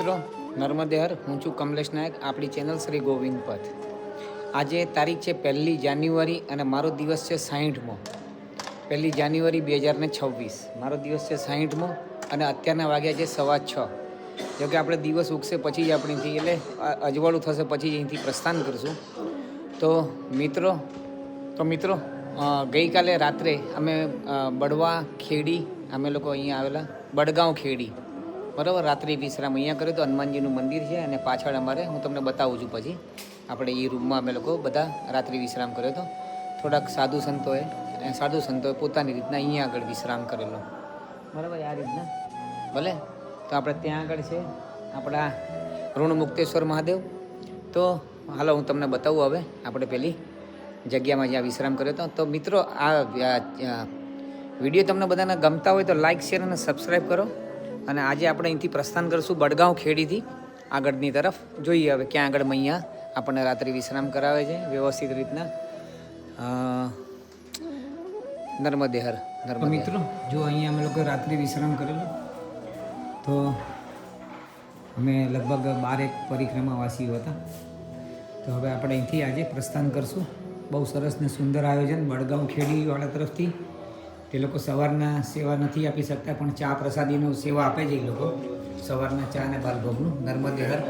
મિત્રો નર્મદે હર, હું છું કમલેશ નાયક, આપણી ચેનલ શ્રી ગોવિંદ પથ. આજે તારીખ છે 1 જાન્યુઆરી અને મારો દિવસ છે 60મો. 1 જાન્યુઆરી 2026 મારો દિવસ છે 60મો અને અત્યારના વાગ્યા છે 6:15. જો કે આપણે દિવસ ઉગશે પછી જ આપણેથી એટલે અજવાળું થશે પછી જ અહીંથી પ્રસ્થાન કરીશું. તો મિત્રો ગઈકાલે રાત્રે અમે બળવા ખેડી અમે લોકો અહીંયા આવેલા બડગાંવ ખેડી બરાબર રાત્રિ વિશ્રામ અહીંયા કર્યો તો. હનુમાનજીનું મંદિર છે અને પાછળ અમારે હું તમને બતાવું છું પછી આપણે એ રૂમમાં અમે લોકો બધા રાત્રિ વિશ્રામ કર્યો હતો. થોડાક સાધુ સંતોએ પોતાની રીતના અહીંયા આગળ વિશ્રામ કરેલો બરાબર આ રીતના ભલે. તો આપણે ત્યાં આગળ છે આપણા ઋણમુક્તેશ્વર મહાદેવ. તો હાલો હું તમને બતાવું હવે આપણે પેલી જગ્યામાં જ્યાં વિશ્રામ કર્યો હતો. તો મિત્રો આ વિડીયો તમને બધાને ગમતા હોય તો લાઇક શેર અને સબસ્ક્રાઈબ કરો. અને આજે આપણે અહીંથી પ્રસ્થાન કરીશું બડગાંવ ખેડીથી આગળની તરફ. જોઈએ હવે ક્યાં આગળ અહીંયા આપણને રાત્રિ વિશ્રામ કરાવે છે વ્યવસ્થિત રીતના. નર્મદે હર. મિત્રો જો અહીંયા અમે લોકો રાત્રિ વિશ્રામ કરેલો તો અમે લગભગ 12 પરિક્રમાવાસીઓ હતા. તો હવે આપણે અહીંથી આજે પ્રસ્થાન કરશું. બહુ સરસ ને સુંદર આયોજન બડગાંવ ખેડીવાળા તરફથી. તે લોકો સવારના સેવા નથી આપી શકતા પણ ચા પ્રસાદીનું સેવા આપે છે એ લોકો, સવારના ચા અને બાલભોગનું. નર્મદે હર.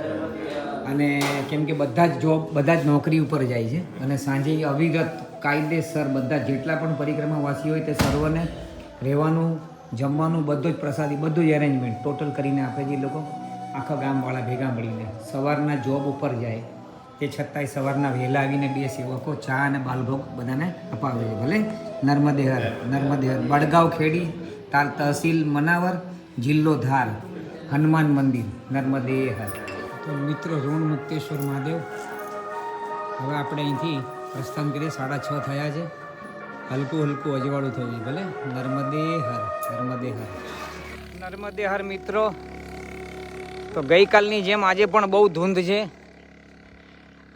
અને કેમ કે બધા જ નોકરી ઉપર જાય છે અને સાંજે અવિરત કાયદેસર બધા જેટલા પણ પરિક્રમાવાસી હોય તે સર્વને રહેવાનું જમવાનું બધું જ પ્રસાદી બધું જ એરેન્જમેન્ટ ટોટલ કરીને આપે છે એ લોકો. આખા ગામવાળા ભેગા મળીને સવારના જોબ ઉપર જાય તે છતાંય સવારના વહેલા આવીને 2 સેવકો ચા અને બાલભોગ બધાને અપાવે છે. ભલે. નર્મદે હર. બડગાંવ ખેડી, તહસીલ મનાવર, જિલ્લો ધાર, હનુમાન મંદિર. નર્મદે હર. તો મિત્રો ઋણમુક્તેશ્વર મહાદેવ. હવે આપણે અહીંથી પ્રસ્થાન કરીએ. 6:30 થયા છે. હલકું અજવાળું થયું છે. ભલે. નર્મદે હર. નર્મદે હર મિત્રો. તો ગઈકાલની જેમ આજે પણ બહુ ધૂંધ છે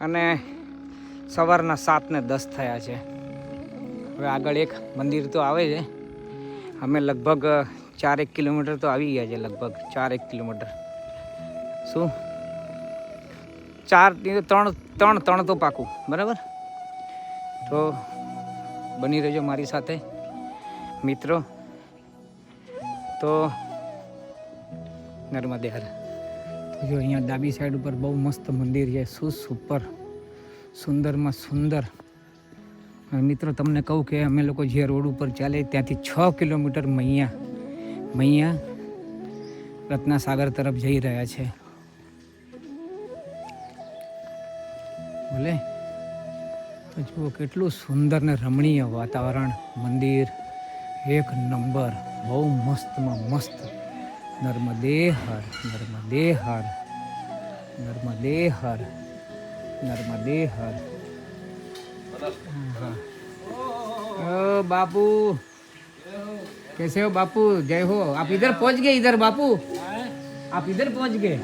અને સવારના 7:10 થયા છે. હવે આગળ એક મંદિર તો આવે છે. અમે લગભગ 4 કિલોમીટર તો આવી ગયા છે. લગભગ 4 કિલોમીટર શું 3 તો પાકું બરાબર. તો બની રહેજો મારી સાથે મિત્રો. તો નર્મદે હર. જો અહીંયા ડાબી સાઈડ ઉપર બહુ મસ્ત મંદિર છે. સુંદરમાં સુંદર. મિત્રો તમને કહું કે અમે લોકો જે રોડ ઉપર ચાલે ત્યાંથી 6 કિલોમીટર મૈયા રત્નાસાગર તરફ જઈ રહ્યા છે. ભલે. તો જુઓ કેટલું સુંદર ને રમણીય વાતાવરણ. મંદિર એક નંબર, બહુ મસ્તમાં મસ્ત. નર્મદે હર. ओ बापू कैसे हो बापू? जय हो. आप इधर पहुंच गए? इधर बापू आप इधर पहुंच गए?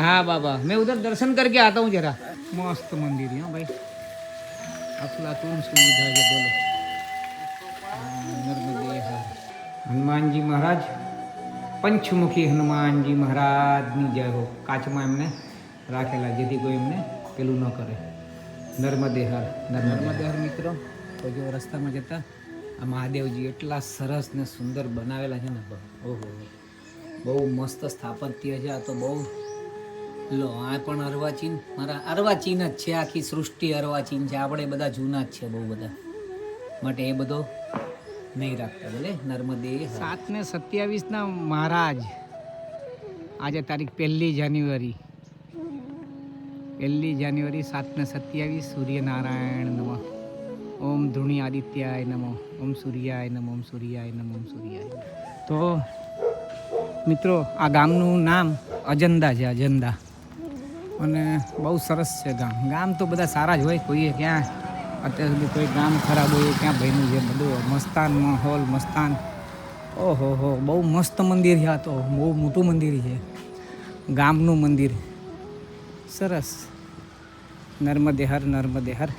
हाँ बाबा मैं उधर दर्शन करके आता हूँ जरा. मस्त मंदिर है भाई. अफलातून सुविधा है. बोलो. नर्मदे हर. हनुमानजी महाराज, પંચમુખી હનુમાનજી મહારાજની જય હો. કાચમાં એમને રાખેલા જેથી કોઈ એમને પેલું ન કરે. નર્મદે હર. મિત્રો. તો જો રસ્તામાં જતા આ મહાદેવજી એટલા સરસ ને સુંદર બનાવેલા છે ને. ઓહો, બહુ મસ્ત સ્થાપત્ય છે આ તો. બહુ લો આ પણ અર્વાચીન. મારા અર્વાચીન જ છે. આખી સૃષ્ટિ અર્વાચીન છે. આપણે બધા જૂના જ છે બહુ બધા, માટે એ બધો નહીં રાખતા. બોલે. નર્મદે. 7:27 મહારાજ. આજે તારીખ 1 જાન્યુઆરી 7:27. સૂર્યનારાયણ નમઃ. ઓમ ધૂણી આદિત્યાય નમઃ. ઓમ સૂર્યાય નમઃ. તો મિત્રો આ ગામનું નામ અજંદા છે. અજંદા. અને બહુ સરસ છે ગામ તો બધા સારા જ હોય. કોઈએ ક્યાં અત્યાર સુધી કોઈ ગામ ખરાબ હોય ક્યાં બન્યું છે. બધું મસ્તાન માહોલ મસ્તાન. ઓહો બહુ મસ્ત મંદિર છે આ તો. બહુ મોટું મંદિર છે. ગામનું મંદિર સરસ. નર્મદે હર.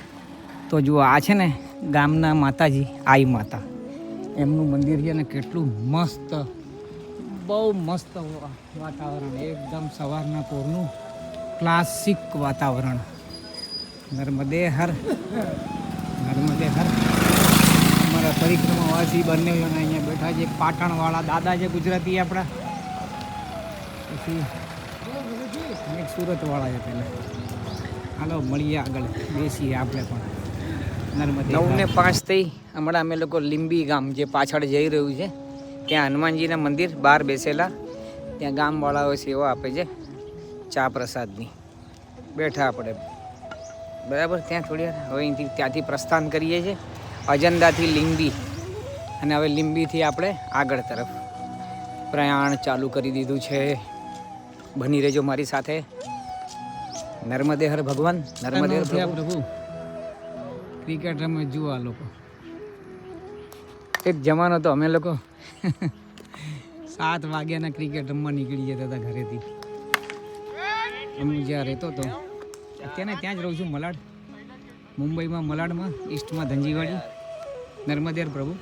તો જુઓ આ છે ને ગામના માતાજી આઈ માતા, એમનું મંદિર છે ને કેટલું મસ્ત બહુ મસ્ત વાતાવરણ, એકદમ સવારના પોરનું ક્લાસિક વાતાવરણ. નર્મદે હર, નર્મદે હર. અમારા પરિક્રમાવાસી બંને જણા અહીંયા બેઠા છે. પાટણવાળા દાદા છે ગુજરાતી આપણા, પછી એક સુરતવાળા છે પહેલાં. હાલો મળીએ આગળ, બેસીએ આપણે પણ. નર્મદે 9:05 થઈ. હમણાં અમે લોકો લીંબી ગામ જે પાછળ જઈ રહ્યું છે ત્યાં હનુમાનજીના મંદિર બહાર બેસેલા, ત્યાં ગામવાળાઓ સેવા આપે છે ચા પ્રસાદની. બેઠા આપણે બરાબર ત્યાં થોડી વાર. હવે અહીંથી ત્યાંથી પ્રસ્થાન કરીએ છીએ અજંદાથી લીંબી, અને હવે લીંબીથી આપણે આગળ તરફ પ્રયાણ ચાલુ કરી દીધું છે. બની રહેજો મારી સાથે. નર્મદે હર ભગવાન, નર્મદે હર પ્રભુ. ક્રિકેટ રમે જુઓ આ લોકો. એક જમાનો તો અમે લોકો 7 વાગ્યાના ક્રિકેટ રમવા નીકળી જતા હતા ઘરેથી. હું જ્યાં રહેતો હતો અત્યારે ત્યાં જ રહું છું, મલાડ, મુંબઈમાં મલાડમાં, ઈસ્ટમાં ધંજીવાડી. નર્મદેર પ્રભુ.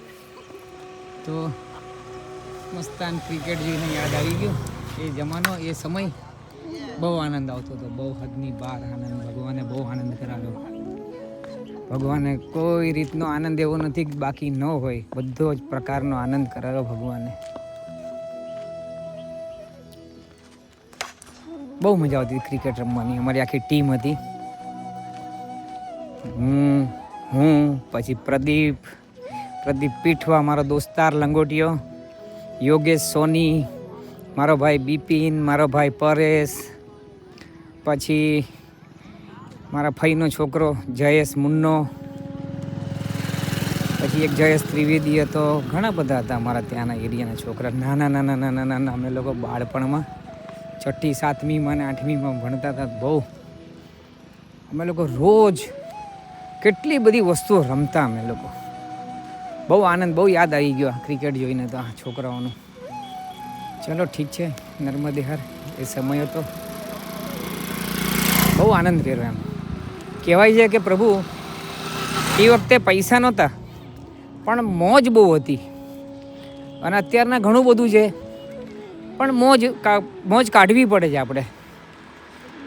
તો મસ્તાન ક્રિકેટ જોઈને યાદ આવી ગયું એ જમાનો, એ સમય. બહુ આનંદ આવતો હતો, બહુ હદની બહાર આનંદ. ભગવાને બહુ આનંદ કરાવ્યો. ભગવાને કોઈ રીતનો આનંદ એવો નથી કે બાકી ન હોય, બધો જ પ્રકારનો આનંદ કરાવ્યો ભગવાને. બહુ મજા આવતી ક્રિકેટ રમવાની. અમારી આખી ટીમ હતી, હું પછી પ્રદીપ પીઠવા, મારો દોસ્તાર લંગોટીયો, યોગેશ સોની, મારો ભાઈ બિપિન, મારો ભાઈ પરેશ, પછી મારા ફઈનો છોકરો જયેશ મુન્નો, પછી એક જયેશ ત્રિવેદી હતો. ઘણા બધા હતા અમારા ત્યાંના એરિયાના છોકરા, નાના નાના નાના નાના. અમે લોકો બાળપણમાં 6ઠી 7મીમાં અને 8મીમાં ભણતા હતા. બહુ અમે લોકો રોજ કેટલી બધી વસ્તુઓ રમતા અમે લોકો. બહુ આનંદ, બહુ યાદ આવી ગયો ક્રિકેટ જોઈને તો આ છોકરાઓનું. ચલો ઠીક છે, નર્મદે હર. એ સમય હતો, બહુ આનંદ કર્યો. એમ કહેવાય છે કે પ્રભુ એ વખતે પૈસા નહોતા પણ મોજ બહુ હતી, અને અત્યારના ઘણું બધું છે પણ મોજ કાઢવી પડે છે આપણે.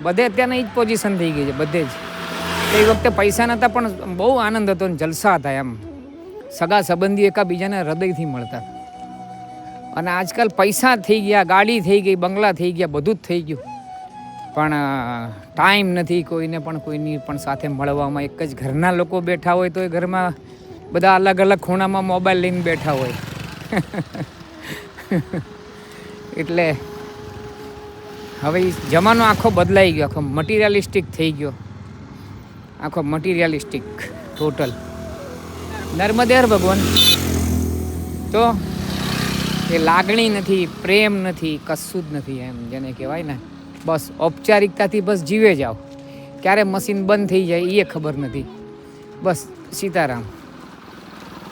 બધે અત્યારના એ જ પોઝિશન થઈ ગઈ છે બધે જ. એ વખતે પૈસા નહોતા પણ બહુ આનંદ હતો ને જલસા હતા. એમ સગા સંબંધી એકાબીજાને હૃદયથી મળતા. અને આજકાલ પૈસા થઈ ગયા, ગાડી થઈ ગઈ, બંગલા થઈ ગયા, બધું જ થઈ ગયું, પણ ટાઈમ નથી કોઈને પણ કોઈની પણ સાથે મળવામાં. એક જ ઘરના લોકો બેઠા હોય તો એ ઘરમાં બધા અલગ અલગ ખૂણામાં મોબાઈલ લઈને બેઠા હોય. એટલે હવે જમાનો આખો બદલાઈ ગયો, આખો મટીરિયલિસ્ટિક થઈ ગયો, આખો મટીરિયલિસ્ટિક ટોટલ. નર્મદે હર ભગવાન. તો એ લાગણી નથી, પ્રેમ નથી, કશું જ નથી. એમ જેને કહેવાય ને, બસ ઔપચારિકતાથી બસ જીવે જાઓ. ક્યારે મશીન બંધ થઈ જાય એ ખબર નથી. બસ સીતારામ.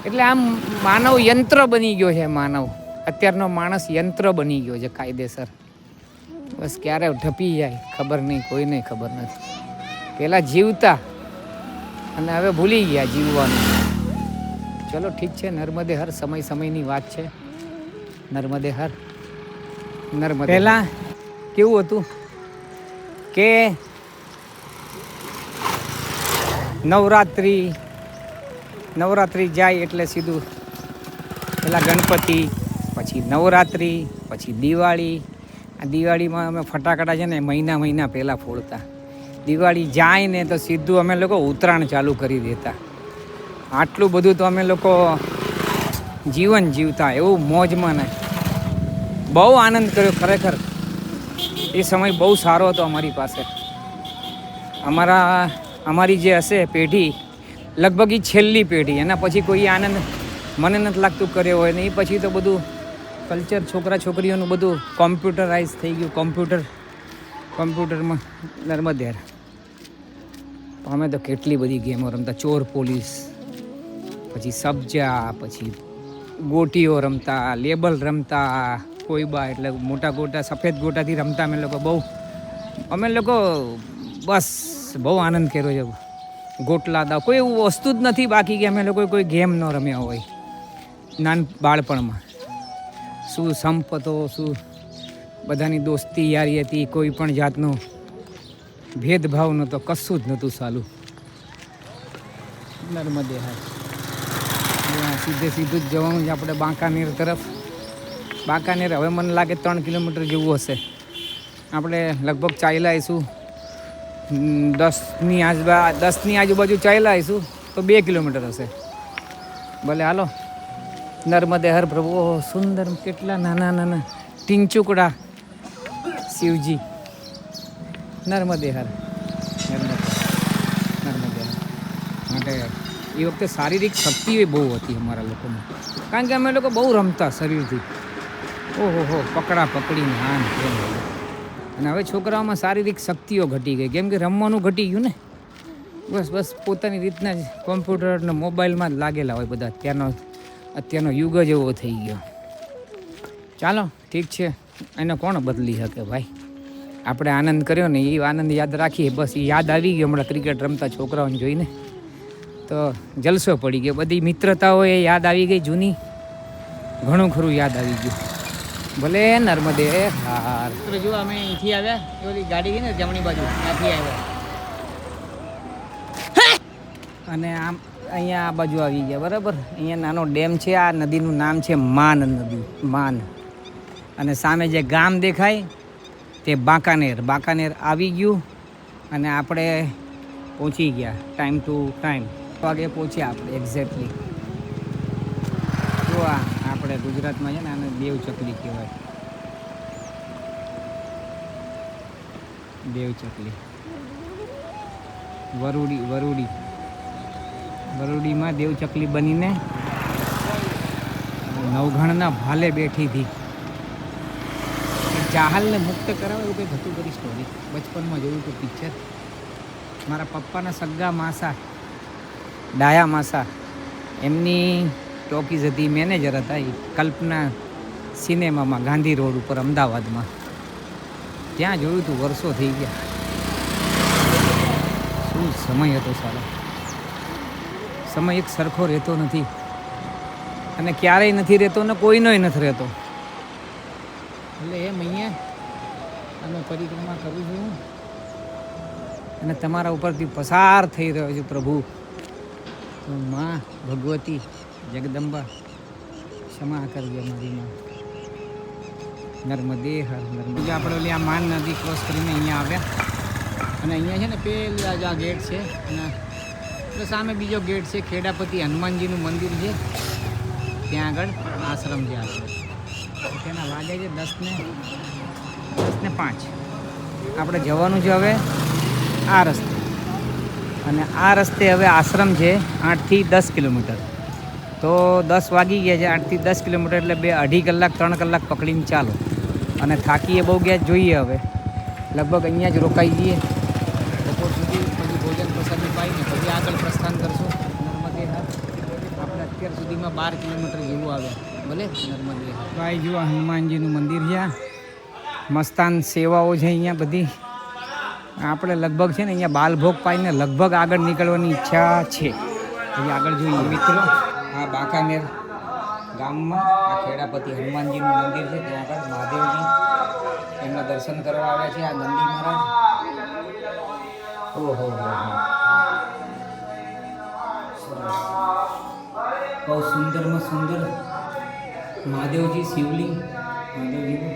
એટલે આમ માનવ યંત્ર બની ગયો છે. માનવ અત્યારનો માણસ યંત્ર બની ગયો છે કાયદેસર. બસ ક્યારે ઢપી જાય ખબર નહીં, કોઈને ખબર નથી. પહેલાં જીવતા અને હવે ભૂલી ગયા જીવવાનું. ચલો ઠીક છે, નર્મદે હર. સમય સમયની વાત છે. નર્મદે હર, નર્મદે. પહેલાં કેવું હતું કે નવરાત્રિ જાય એટલે સીધું પહેલાં ગણપતિ, પછી નવરાત્રિ, પછી દિવાળી. આ દિવાળીમાં અમે ફટાકડા છે ને મહિના પહેલાં ફોડતા. દિવાળી જાય ને તો સીધું અમે લોકો ઉત્તરાયણ ચાલુ કરી દેતા. આટલું બધું તો અમે લોકો જીવન જીવતા, એવું મોજમાં ને. બહુ આનંદ કર્યો ખરેખર. એ સમય બહુ સારો હતો અમારી પાસે. અમારી જે હશે પેઢી, લગભગ એ છેલ્લી પેઢી. એના પછી કોઈ આનંદ મને નથી લાગતું કર્યો હોય ને. એ પછી તો બધું કલ્ચર, છોકરા છોકરીઓનું બધું કોમ્પ્યુટરાઇઝ થઈ ગયું. કોમ્પ્યુટરમાં નર્મદે. અમે તો કેટલી બધી ગેમો રમતા. ચોર પોલીસ, પછી સબ્જા, પછી ગોટીઓ રમતા, લેબલ રમતા, કોઈબા એટલે મોટા ગોટા, સફેદ ગોટાથી રમતા અમે લોકો બસ બહુ આનંદ કર્યો છે. ગોટલા દાવ, કોઈ એવું વસ્તુ જ નથી બાકી કે અમે લોકો કોઈ ગેમ ન રમ્યા હોય બાળપણમાં. શું સંપ હતો, શું બધાની દોસ્તી યારી હતી, કોઈ પણ જાતનો ભેદભાવ નહોતો, કશું જ નહોતું ચાલું. નર્મદે હાર સીધે સીધું જ જવાનું છે આપણે બાંકાનેર તરફ. બાંકાનેર હવે મને લાગે 3 કિલોમીટર જેવું હશે. આપણે લગભગ ચાલ્યા આવીશું 10ની આજુબાજુ ચાલ્યા આવીશું તો 2 કિલોમીટર હશે. ભલે હાલો. નર્મદે હર પ્રભુ. ઓહો સુંદર, કેટલા નાના નાના ટીંચુકડા શિવજી. નર્મદે હર. નર્મદે હર માટે એ વખતે શારીરિક શક્તિ બહુ હતી અમારા લોકોમાં, કારણ કે અમે લોકો બહુ રમતા શરીરથી. ઓહો પકડા પકડીને આન તેમ. અને હવે છોકરાઓમાં શારીરિક શક્તિઓ ઘટી ગઈ, કેમ કે રમવાનું ઘટી ગયું ને. બસ પોતાની રીતના જ કોમ્પ્યુટર ને મોબાઈલમાં જ લાગેલા હોય બધા. અત્યારનો યુગ જ એવો થઈ ગયો. ચાલો ઠીક છે, એને કોણ બદલી શકે ભાઈ. આપણે આનંદ કર્યો ને એ આનંદ યાદ રાખીએ. બસ એ યાદ આવી ગયો હમણાં ક્રિકેટ રમતા છોકરાઓને જોઈને, તો જલસો પડી ગયો. બધી મિત્રતાઓ એ યાદ આવી ગઈ જૂની, ઘણું ખરું યાદ આવી ગયું. ભલે નર્મદે હાર. જો અમે અહીંથી આવ્યા, એ ઓલી ગાડી ગઈ ને જમણી બાજુ, ત્યાંથી આવ્યા અને આમ અહીંયા આ બાજુ આવી ગયા. બરાબર, અહીંયા નાનો ડેમ છે. આ નદીનું નામ છે માન નદી, માન. અને સામે જે ગામ દેખાય તે બાંકાનેર. બાંકાનેર આવી ગયું અને આપણે પહોંચી ગયા ટાઈમ ટુ ટાઈમ. વાગે પહોંચ્યા આપણે એક્ઝેક્ટલી. જો આ આપણે ગુજરાતમાં છે ને આને દેવ ચકલી કહેવાય. દેવ ચકલી. વરુડીમાં દેવ ચકલી બનીને નવઘણના ભાલે બેઠી હતી. ચાહલને મુક્ત કરાવે એવું કંઈક હતું કરી સ્ટોરી. બચપનમાં જોયું હતું પિક્ચર. મારા પપ્પાના સગ્ગા માસા, ડાયા માસા, એમની ટોકીઝ હતી, મેનેજર હતા એ કલ્પના સિનેમામાં, ગાંધી રોડ ઉપર અમદાવાદમાં. ત્યાં જોયું હતું, વર્ષો થઈ ગયા. શું સમય હતો સારો. સમય એક સરખો રહેતો નથી, અને ક્યારેય નથી રહેતો ને કોઈનોય નથી રહેતો. એટલે એમ અહીંયા અમે પરિક્રમા કરું છું અને તમારા ઉપરથી પસાર થઈ રહ્યો છે પ્રભુ. તો માં ભગવતી જગદંબા ક્ષમા કરજો મારી માં. નર્મદે હર. નર્મદે. આપણે ઓલી આ માન નદી ક્રોસ કરીને અહીંયા આવ્યા અને અહીંયા છે ને પેલા જ આ ગેટ છે અને એટલે સામે બીજો ગેટ છે. ખેડાપતિ હનુમાનજીનું મંદિર છે, ત્યાં આગળ આશ્રમ છે આપણો. તેના વાગે છે 10:05. આપણે જવાનું છે હવે આ રસ્તે, અને આ રસ્તે હવે આશ્રમ છે 8 થી 10 કિલોમીટર. તો 10 વાગી ગયા છે. 8 થી 10 કિલોમીટર એટલે 2-2.5 કલાક 3 કલાક પકડીને ચાલો. અને થાકીએ બહુ ગયા જોઈએ. હવે લગભગ અહીંયા જ રોકાઈ જઈએ બપોર સુધી, પછી ભોજન પ્રસાદી પાઈને પછી આગળ પ્રસ્થાન કરશું. નર્મદે હાર. આપણે અત્યાર સુધીમાં 12 કિલોમીટર જેવું આવે. ભલે નર્મદે હાર. ભાઈ જુઓ હનુમાનજીનું મંદિર છે. મસ્તાન સેવાઓ છે અહીંયા બધી. આપણે લગભગ છે ને અહીંયા બાલભોગ પાઈને લગભગ આગળ નીકળવાની ઈચ્છા છે. પછી આગળ જોઈએ મિત્રો. આ બાંકાનેર ગામમાં આ ખેડાપતિ હનુમાનજીનું મંદિર છે, ત્યાં આગળ મહાદેવજી એમના દર્શન કરવા આવ્યા છે. આ નંદી મહારાજ. ઓહો બહુ સુંદરમાં સુંદર મહાદેવજી શિવલિંગ. મહાદેવજીનું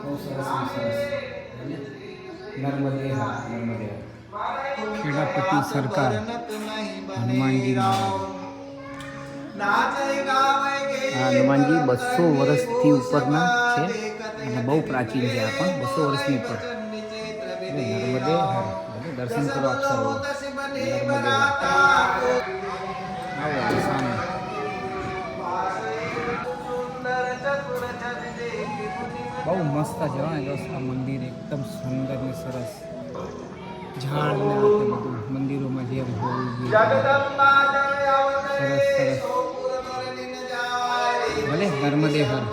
બહુ સરસ. નર્મદે હા. નર્મદે ખેડાપતિ સરકાર હનુમાનજી મહારાજ. આ હનુમાનજી 200 વર્ષથી ઉપરના છે અને બહુ પ્રાચીન છે. આ પણ 200 વર્ષની ઉપર. નર્મદે હર. દર્શન કરો આપ સર્વ. નર્મદે આવો સામે. બહુ મસ્ત છે આ મંદિર, એકદમ સુંદર ને સરસ. ઝાડ ને બધું મંદિરોમાં જેમ હોવું જોઈએ. સરસ સરસ. ભલે નર્મદે હર.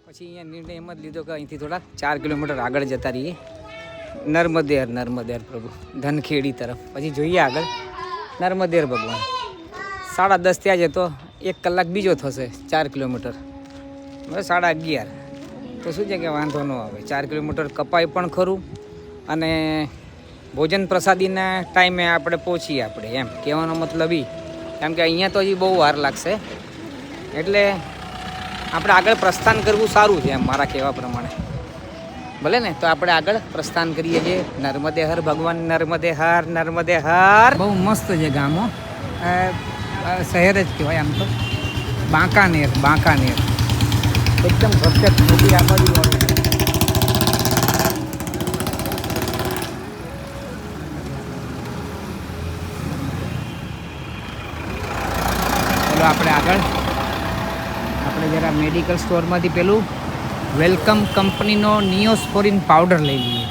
પછી અહીંયા નિર્ણય એમ જ લીધો કે અહીંથી થોડા 4 કિલોમીટર આગળ જતા રહીએ. નર્મદેર. નર્મદેર પ્રભુ ધનખેડી તરફ. પછી જોઈએ આગળ નર્મદેર ભગવાન. 10:30 થયા છે તો 1 કલાક બીજો થશે 4 કિલોમીટર, હવે 11:30. તો શું છે કે વાંધો ન આવે, 4 કિલોમીટર કપાય પણ ખરું અને ભોજન પ્રસાદીના ટાઈમે આપણે પહોંચીએ આપણે, એમ કહેવાનો મતલબ એ. કેમ કે અહીંયા તો હજી બહુ વાર લાગશે, એટલે આપણે આગળ પ્રસ્થાન કરવું સારું છે એમ મારા કહેવા પ્રમાણે. ભલે ને, તો આપણે આગળ પ્રસ્થાન કરીએ છીએ. નર્મદે હર ભગવાન, નર્મદે હર, નર્મદે હર. બહુ મસ્ત છે ગામો, શહેર જ કહેવાય આમ તો. બાંકાનેર, બાંકાનેર એકદમ પરફેક્ટ નદી આ બાજુ આવે. ચલો આપણે આગળ, આપણે જરા મેડિકલ સ્ટોરમાંથી પેલું વેલકમ કંપનીનો નિયોસ્પોરિન પાવડર લઈ લઈએ.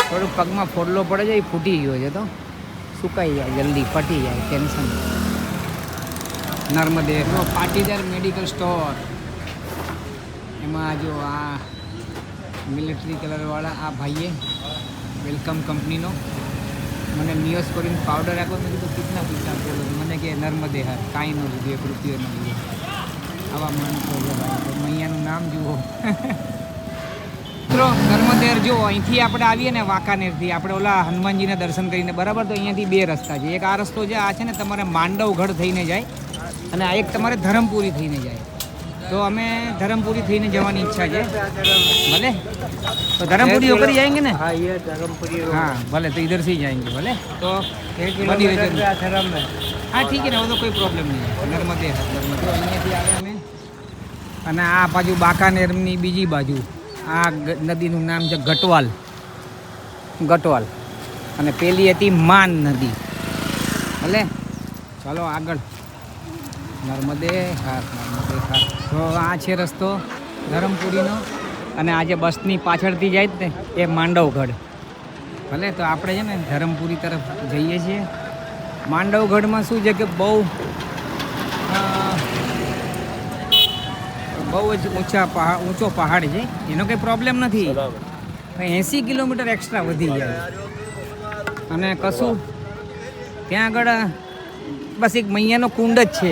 થોડું પગમાં ફોડલો પડે છે, એ ફૂટી ગયો છે, તો સુકાઈ જાય જલ્દી, ફટી જાય, ટેન્શન. નર્મદે પાટીદાર મેડિકલ સ્ટોર, એમાં જો આ મિલિટરી કલરવાળા આ ભાઈએ વેલકમ કંપનીનો મને નિયોસ્પોરિન પાવડર આપ્યો. મેં કીધું કેટલા પૈસા બોલો? મને કે નર્મદે હાર, કાંઈ ન લીધું, 1 રૂપિયો ન લીધો. આવા માણસો છે ભાઈ, મૈયાનું નામ જુઓ. મિત્રો નર્મદેર જુઓ, અહીંથી આપણે આવીએ ને વાંકાનેરથી, આપણે ઓલા હનુમાનજીના દર્શન કરીને બરાબર, તો અહીંયાથી 2 રસ્તા છે. એક આ રસ્તો છે, આ છે ને તમારે માંડવગઢ થઈને જાય, અને આ એક તમારે ધરમપુરી થઈને જાય. तो हमें धर्मपुरी थी ने जवानी इच्छा है भले, तो धर्मपुरी होकर ही जाएंगे ना. हाँ ये धर्मपुरी, हाँ भले, तो इधर से ही जाएंगे भले. तो 1 किलोमीटर धर्म में, हाँ ठीक है ना, वो तो कोई प्रॉब्लम नहीं है. नर्मदे नर्मदे અહીંયાથી આવે અમે, અને આ બાજુ બાંકાનેરની બીજી બાજુ આ નદીનું નામ છે ગટવાલ, ગટવાલ, અને પેલી હતી માન નદી. ભલે ચાલો આગળ. નર્મદે હાર, નર્મદે હાર. તો આ છે રસ્તો ધરમપુરીનો, અને આ જે બસની પાછળથી જાય જ ને એ માંડવગઢ. ભલે, તો આપણે છે ને ધરમપુરી તરફ જઈએ છીએ. માંડવગઢમાં શું છે કે બહુ જ ઊંચો પહાડ છે, એનો કંઈ પ્રોબ્લેમ નથી. 80 કિલોમીટર એક્સ્ટ્રા વધી જાય, અને કશું ત્યાં આગળ બસ એક મૈયાનો કુંડ જ છે,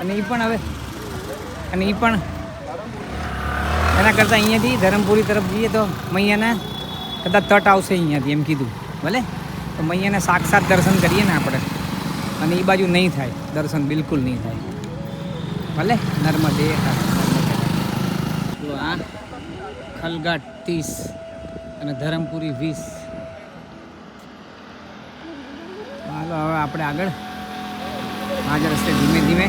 અને એ પણ હવે, અને એ પણ એના કરતાં અહીંયાથી ધરમપુરી તરફ જઈએ તો મૈયાના કદાચ તટ આવશે અહીંયાથી, એમ કીધું. ભલે, તો મૈયાના સાક્ષાત દર્શન કરીએ ને આપણે, અને એ બાજુ નહીં થાય દર્શન, બિલકુલ નહીં થાય. ભલે, નર્મદે. તો આ ખલઘાટ 30 અને ધરમપુરી 20. હાલો હવે આપણે આગળ આ જ રસ્તે ધીમે ધીમે.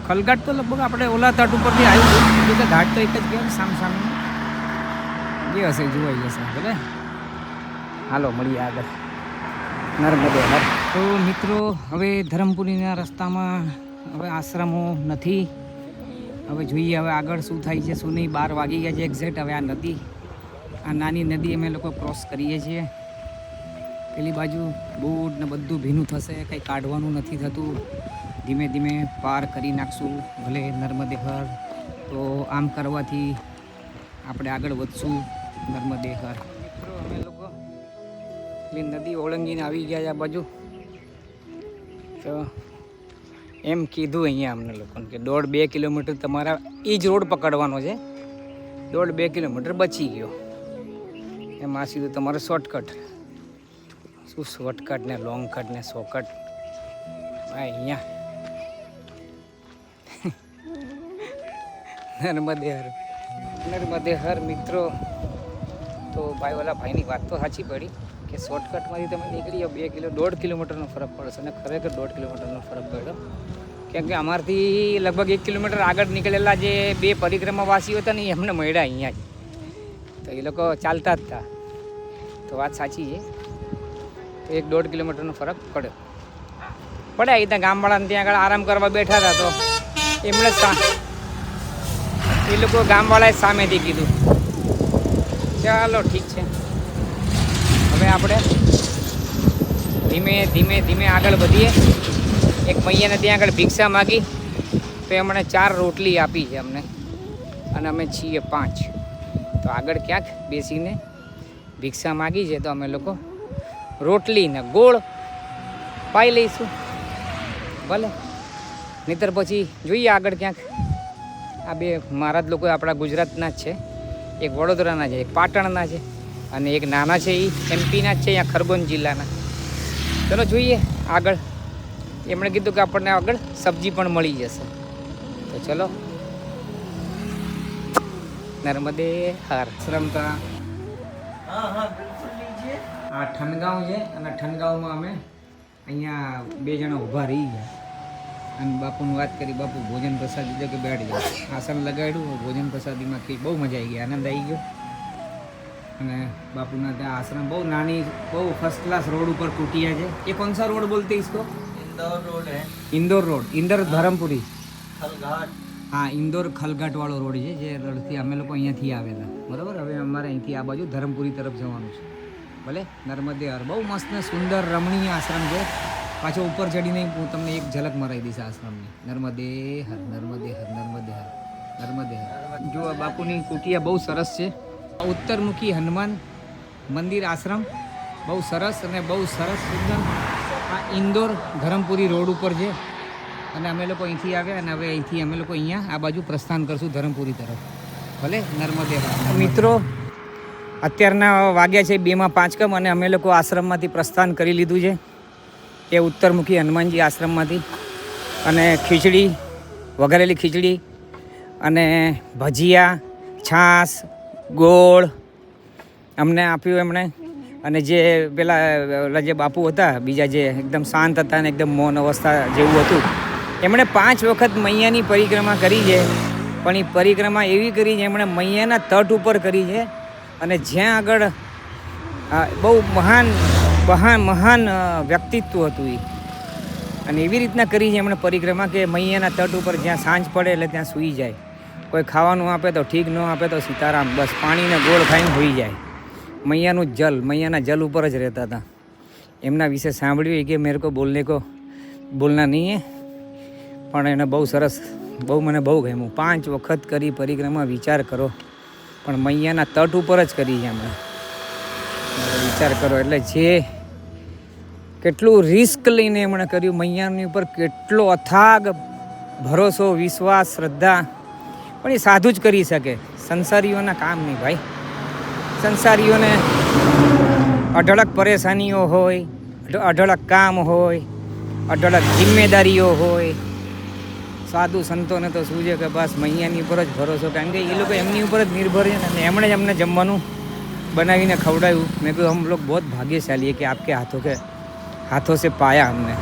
ખલઘાટ તો લગભગ આપણે ઓલા તટ ઉપરથી આવ્યું હતું, કે ઘાટ તો એક જ કહેવાય, સામે જે હશે જોવાઈ જશે. ભલે, હાલો મળીએ આગળ. નર્મદે હર. તો મિત્રો હવે ધરમપુરીના રસ્તામાં હવે આશ્રમો નથી. હવે જોઈએ હવે આગળ શું થાય છે શું નહીં. 12 વાગી ગયા છે એક્ઝેક્ટ. હવે આ નદી, આ નાની નદી અમે લોકો ક્રોસ કરીએ છીએ. પેલી બાજુ બૂટ ને બધું ભીનું થશે, કંઈ કાઢવાનું નથી થતું. ધીમે ધીમે પાર કરી નાખશું. ભલે નર્મદે હર. તો આમ કરવાથી આપણે આગળ વધશું. નર્મદે હર. મિત્રો અમે લોકો પેલી નદી ઓળંગીને આવી ગયા છે આ બાજુ. તો એમ કીધું અહીંયા અમને લોકોને કે 1.5-2 કિલોમીટર તમારા એ જ રોડ પકડવાનો છે. 1.5-2 કિલોમીટર બચી ગયો. એમાં સીધું તમારે શોર્ટકટ. શું શોર્ટકટ ને લોંગ કટ ને શોર્ટકટ અહીંયા. નર્મદે હર, નર્મદે હર. મિત્રો તો ભાઈની વાત તો સાચી પડી કે શોર્ટકટમાંથી તમે નીકળી જાઓ 1.5 કિલોમીટરનો ફરક પડશે, અને ખરેખર 1.5 કિલોમીટરનો ફરક પડ્યો. કેમ કે અમારથી લગભગ 1 કિલોમીટર આગળ નીકળેલા જે 2 પરિક્રમાવાસીઓ હતા ને એમને મળ્યા અહીંયા જ. તો એ લોકો ચાલતા જ હતા. તો વાત સાચી છે. તો 1-1.5 કિલોમીટરનો ફરક પડ્યો. પડ્યા ત્યાં ગામવાળાને ત્યાં આગળ આરામ કરવા બેઠા હતા. તો એમણે એ લોકો ગામવાળાએ સામેથી કીધું ચાલો ઠીક છે. હવે આપણે ધીમે ધીમે ધીમે આગળ વધીએ. એક મૈયાને ત્યાં આગળ ભિક્ષા માગી, તો એમણે 4 રોટલી આપી છે અમને, અને અમે છીએ 5. તો આગળ ક્યાંક બેસીને ભિક્ષા માગી છે, તો અમે લોકો રોટલી ને ગોળ પાઈ લઈશું. ભલે નહીતર પછી જોઈએ આગળ ક્યાંક. આ બે મારા જ લોકો આપણા ગુજરાતના જ છે, એક વડોદરાના છે, એક પાટણના છે અને એક નાના છે એ એમપીના જ છે, અહીંયા ખરગોન જિલ્લાના. ચલો જોઈએ આગળ. એમણે કીધું કે આપણને આગળ સબ્જી પણ મળી જશે. તો ચલો નર્મદે હર શ્રમતા. આ ઠનગાંવ છે અને ઠનગાંવમાં અમે અહીંયા 2 જણા ઊભા રહી ગયા અને બાપુની વાત કરી. બાપુ ભોજન પ્રસાદી દીધો કે બેઠ જાઓ. આસન લગાડ્યું, ભોજન પ્રસાદીમાં બહુ મજા આવી ગઈ, આનંદ આવી ગયો. અને બાપુના ત્યાં આશ્રમ બહુ નાની, બહુ ફર્સ્ટ ક્લાસ રોડ ઉપર કુટિયા છે. ये कौन सा रोड बोलते हैं इसको? इंदौर रोड है, इंदौर रोड, इंदौर धर्मपुरी. खलघाट. હા, ઇન્દોર ખલઘાટ વાળો રોડ છે, જે રોડથી અમે લોકો અહીંયાથી આવેલા. બરાબર, હવે અમારે અહીંથી આ બાજુ ધરમપુરી તરફ જવાનું છે. ભલે નર્મદે હર બહુ મસ્ત ને સુંદર રમણીય આશ્રમ છે. પાછો ઉપર ચડીને હું તમને એક ઝલક મરાવી દઈશ આશ્રમની. નર્મદે હર, નર્મદે હર, નર્મદે હર, નર્મદે હર. જો આ બાપુની કુટિયા બહુ સરસ છે. ઉત્તરમુખી હનુમાન મંદિર આશ્રમ બહુ સરસ અને બહુ સરસ સુંદર. આ ઇન્દોર ધરમપુરી રોડ ઉપર છે અને અમે લોકો અહીંથી આવ્યા અને હવે અહીંથી અમે લોકો અહીંયા આ બાજુ પ્રસ્થાન કરશું ધરમપુરી તરફ. ભલે નર્મદે હર. મિત્રો અત્યારના વાગ્યા છે 2:05 અને અમે લોકો આશ્રમમાંથી પ્રસ્થાન કરી લીધું છે, એ ઉત્તરમુખી હનુમાનજી આશ્રમમાંથી. અને ખીચડી, વઘારેલી ખીચડી અને ભજીયા, છાશ, ગોળ અમને આપ્યું એમણે. અને જે પેલા જે બાપુ હતા બીજા, જે એકદમ શાંત હતા અને એકદમ મૌન અવસ્થા જેવું હતું, એમણે 5 વખત મૈયાની પરિક્રમા કરી છે. પણ એ પરિક્રમા એવી કરી છે, એમણે મૈયાના તટ ઉપર કરી છે અને જ્યાં આગળ બહુ મહાન વ્યક્તિત્વ હતું એ. અને એવી રીતના કરી છે એમણે પરિક્રમા કે મૈયાના તટ ઉપર જ્યાં સાંજ પડે એટલે ત્યાં સૂઈ જાય. કોઈ ખાવાનું આપે તો ઠીક, ન આપે તો સીતારામ, બસ પાણીને ગોળ ખાઈને હોઈ જાય. મૈયાનું જલ, મૈયાના જલ ઉપર જ રહેતા હતા. એમના વિશે સાંભળ્યું કે મેરે કો બોલના નહીં હે, પણ એને બહુ સરસ, બહુ મને બહુ ગમ્યું. 5 વખત કરી પરિક્રમા, વિચાર કરો. પણ મૈયાના તટ ઉપર જ કરી છે એમણે. વિચાર કરો, એટલે જે કેટલું રિસ્ક લઈને એમણે કર્યું મૈયાની ઉપર, કેટલો અથાગ ભરોસો, વિશ્વાસ, શ્રદ્ધા. પણ એ સાધુ જ કરી શકે, સંસારીઓના કામ નહીં ભાઈ. સંસારીઓને અઢળક પરેશાનીઓ હોય, અઢળક કામ હોય, અઢળક જિમ્મેદારીઓ હોય. સાધુ સંતોને તો શું છે કે બસ મૈયાની ઉપર જ ભરોસો, કારણ કે એ લોકો એમની ઉપર જ નિર્ભર છે ને એમણે જ અમને જમવાનું બનાવીને ખવડાવ્યું. મેં કહ્યું હમ લોગ બહુ ભાગ્યશાલી કે આપકે હાથો સે પાયા हमने.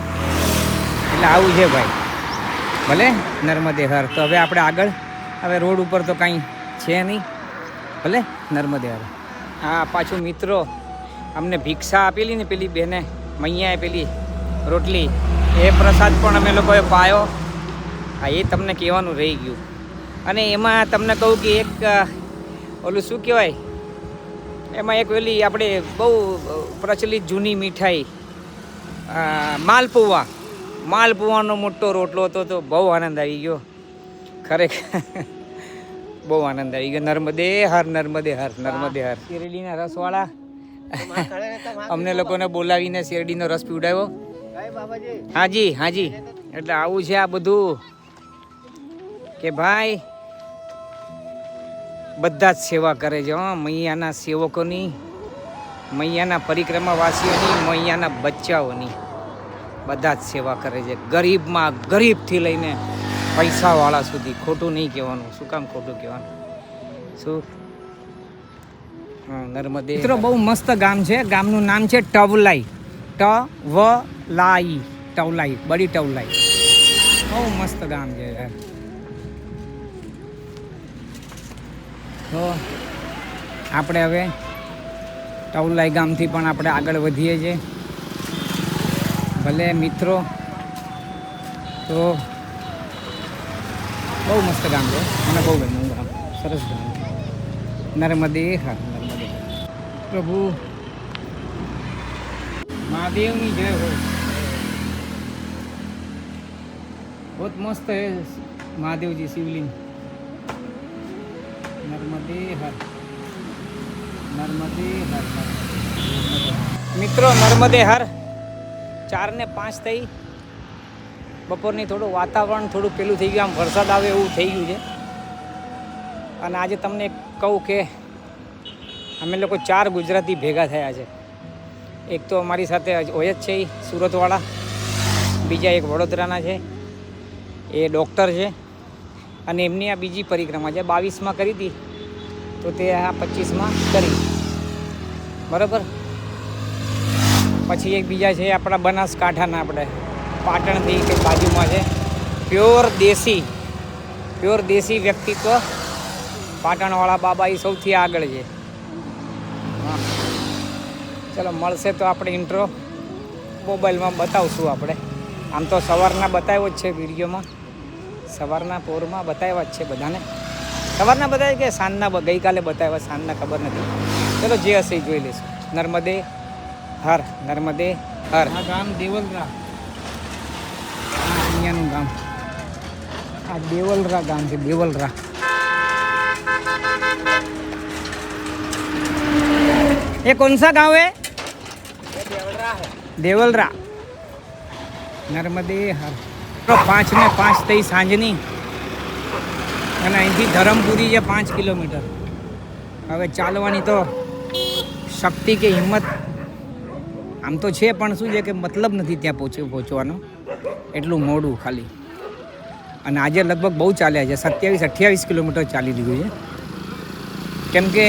એટલે આવું છે ભાઈ. ભલે નર્મદે હર. તો હવે આપણે આગળ, હવે રોડ ઉપર તો કાંઈ છે નહીં. ભલે નર્મદે હર. હા, પાછું મિત્રો અમને ભિક્ષા આપેલી ને પેલી બેને, મૈયાએ પેલી રોટલી, એ પ્રસાદ પણ અમે લોકોએ પાયો. હા, એ તમને કહેવાનું રહી ગયું. અને એમાં તમને કહું કે એક ઓલું શું કહેવાય, એમાં એક ઓલી આપણે બહુ પ્રચલિત જૂની મીઠાઈ માલપુવાનો મોટો રોટલો હતો. તો બહુ આનંદ આવી ગયો, ખરેખર બહુ આનંદ આવી ગયો. નર્મદે હર, નર્મદે હર, નર્મદે હર. શેરડીના રસવાળા અમને લોકોને બોલાવીને શેરડીનો રસ પીવડાવ્યો. હાજી હાજી. એટલે આવું છે આ બધું કે ભાઈ બધા જ સેવા કરે છે. મૈયાના સેવકોની, મૈયાના પરિક્રમાવાસીઓની, મૈયાના બચ્ચાઓની બધા જ સેવા કરે છે. ગરીબમાં ગરીબથી લઈને પૈસાવાળા સુધી. ખોટું નહીં કહેવાનું. શું કામ ખોટું કહેવાનું? શું? નર્મદે. મિત્રો બહુ મસ્ત ગામ છે. ગામનું નામ છે ટવલાઈ. ટવલાઈ, બડી ટવલાઈ. બહુ મસ્ત ગામ છે. તો આપણે હવે ટવલાઈ ગામથી પણ આપણે આગળ વધીએ છીએ. ભલે મિત્રો, તો બહુ મસ્ત ગામ છે, મને બહુ ગમ્યું ગામ. સરસ ગામ. નર્મદે હર, નર્મદે હર. પ્રભુ મહાદેવની જય હો. बहुत मस्त है महादेव जी शिवलिंग. नर्मदे हर, नर्मदे हर. મિત્રો નર્મદે હર 4:05 થઈ બપોરની થોડું વાતાવરણ થોડું પેલું થઈ ગયું, આમ વરસાદ આવે એવું થઈ ગયું છે. અને આજે તમને કહું કે અમે લોકો 4 ગુજરાતી ભેગા થયા છે. એક તો અમારી સાથે હોય જ છે એ સુરતવાળા, બીજા એક વડોદરાના છે, એ ડૉક્ટર છે, અને એમની આ બીજી પરિક્રમા છે. 22માં કરી હતી તો તે આ 25માં કરી, બરાબર. પછી એક બીજા છે આપણા બનાસકાંઠાના, આપણે પાટણથી કે બાજુમાં છે, પ્યોર દેશી વ્યક્તિત્વ પાટણવાળા બાબા, એ સૌથી આગળ છે. હા, ચલો મળશે તો આપણે ઇન્ટ્રો મોબાઈલમાં બતાવશું આપણે. આમ તો સવારના બતાવ્યો જ છે વિડીયોમાં, સવારના પોરમાં બતાવ્યા જ છે બધાને. સવારના બતાવ્યા કે સાંજના, ગઈકાલે બતાવ્યા, સાંજના ખબર નથી. ચલો જે હશે એ જોઈ લઈશું. નર્મદે હર, નર્મદે હર. આ ગામ દેવલરા, અહીંયાનું ગામ, આ દેવલરા ગામ છે, દેવલરા. ये कौन सा गांव है? देवलरा. नर्मदे हर. 5 ને 5 થઈ સાંજની, અને અહીંથી ધરમપુરી છે 5 કિલોમીટર. હવે ચાલવાની તો શક્તિ કે હિંમત આમ તો છે, પણ શું છે કે મતલબ નથી ત્યાં પહોંચવાનો, એટલું મોડું ખાલી. અને આજે લગભગ બહુ ચાલ્યા છે, 27-28 કિલોમીટર ચાલી લીધું છે. કેમ કે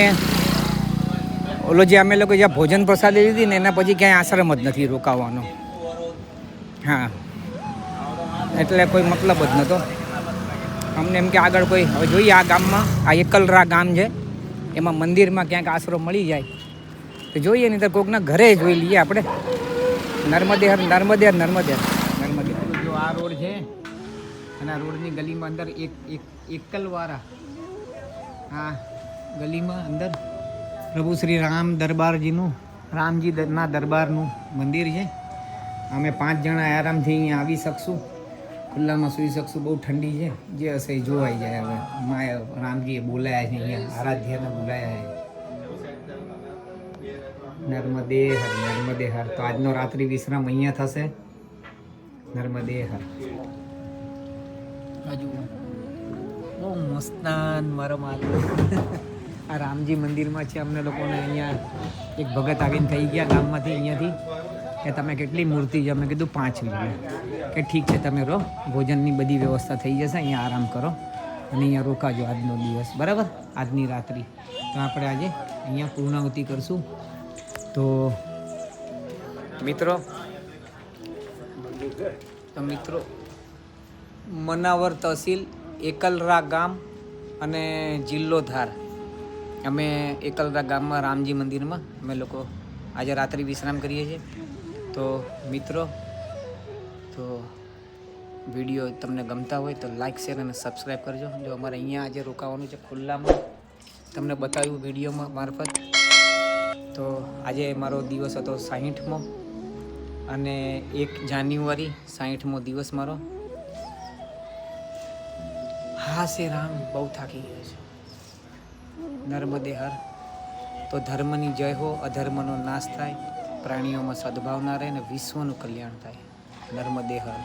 ઓલો જે અમે લોકો જ્યાં ભોજન પ્રસાદી લીધી ને એના પછી ક્યાંય આશ્રમ જ નથી રોકાવાનો. હા, એટલે કોઈ મતલબ જ નહોતો અમને એમ કે આગળ કોઈ, હવે જોઈએ આ ગામમાં, આ એકલરા ગામ છે, એમાં મંદિરમાં ક્યાંક આશરો મળી જાય તો જોઈએ, નહીં તો કોઈકના ઘરે જોઈ લઈએ આપણે. નર્મદે હર, નર્મદે હર, નર્મદે હર, નર્મદે હર. જો આ રોડ છે, અને આ રોડની ગલીમાં અંદર એકલવારા, હા ગલીમાં અંદર પ્રભુ શ્રી રામ દરબારજીનું, રામજીના દરબારનું મંદિર છે. અમે 5 જણા આરામથી અહીંયા આવી શકશું, ખુલ્લામાં સૂઈ શકશું. બહુ ઠંડી છે, જે હશે એ જોવાઈ જાય. હવે માયા રામજીએ બોલાયા છે અહીંયા, આરાધ્યને બોલાયા છે. નર્મદે હર, નર્મદે હર. તો આજનો રાત્રિ વિશ્રામ અહીંયા થશે. નર્મદે હર. બાજુ બહુ મસ્તાન મારો માલ. આ રામજી મંદિરમાં છે. અમને લોકોને અહીંયા એક ભગત આવીને થઈ ગયા ગામમાંથી, અહીંયાથી, કે તમે કેટલી મૂર્તિ છે? અમે કીધું 5 લીધું. કે ઠીક છે, તમે રહો, ભોજનની બધી વ્યવસ્થા થઈ જશે, અહીંયા આરામ કરો અને અહીંયા રોકાજો આજનો દિવસ, બરાબર, આજની રાત્રિ. તો આપણે આજે અહીંયા પૂર્ણાહુતિ કરશું. તો મિત્રો મનાવર તહસીલ, એકલરા ગામ અને જિલ્લો ધાર. અમે એકલરા ગામમાં રામજી મંદિરમાં અમે લોકો આજે રાત્રિ વિશ્રામ કરીએ છીએ. તો મિત્રો, તો વિડીયો તમને ગમતા હોય તો લાઇક, શેર અને સબસ્ક્રાઈબ કરજો. જો અમારે અહીંયા આજે રોકાવાનું છે ખુલ્લામાં, તમને બતાવ્યું વિડીયોમાં મારફત. તો આજે મારો દિવસ હતો 60મો, અને 1 જાન્યુઆરી 60મો દિવસ મારો. હા સે રામ, બહુ થાકી ગયા છે. નર્મદે હર. તો ધર્મની જય હો, અધર્મનો નાશ થાય, પ્રાણીઓમાં સદભાવના રહે, અને વિશ્વનું કલ્યાણ થાય. નર્મદે હર.